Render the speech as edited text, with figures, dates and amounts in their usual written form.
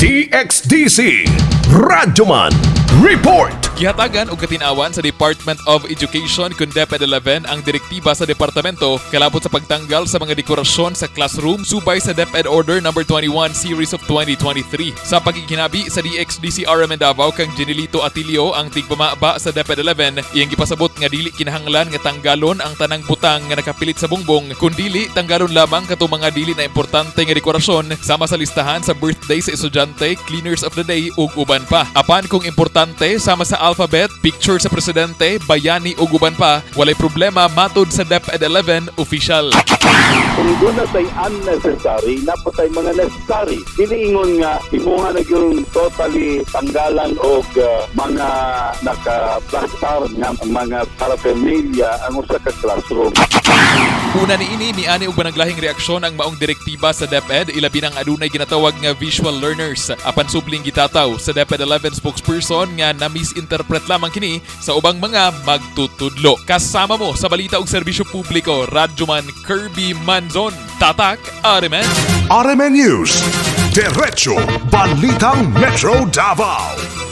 DXDC Radyoman Report. Gihatagan og katinawan sa Department of Education kun DepEd 11 ang direktiba sa departamento kalabot sa pagtanggal sa mga dekorasyon sa classroom subay sa DepEd Order No. 21 Series of 2023. Sa pagkikinabi sa DXDC RMN Davao kang Jenilito Atilio ang tigpamaba sa DepEd 11, iyang gipasabot nga dili kinahanglan nga tanggalon ang tanang butang nga nakapilit sa bungbong, kundili tanggalon lamang kato mga dili na importante nga dekorasyon sama sa listahan sa birthday sa estudyante, cleaners of the day ug uban pa. Apan kung importante sama sa alphabet, picture sa presidente, bayani ug uban pa, walay problema matud sa DepEd 11 official. Kung doon na tay unnecessary, napatay mga necessary. Diniingon nga, imuha na yung totally tanggalan o mga naka-plastar nga mga paraphernalia ang usa ka classroom. Una ni ani og banaglahing reaksyon ang maong direktiba sa DepEd, ilabi ng adunay ginatawag nga visual learners. Apan subling gitataw sa DepEd 11 spokesperson nga na-misinterpret lamang kini sa ubang mga magtutudlo. Kasama mo sa balita og serbisyo publiko, Radyoman Kirby Manzon, Tatak, RMN. RMN News, Diretso Balitang Metro Davao.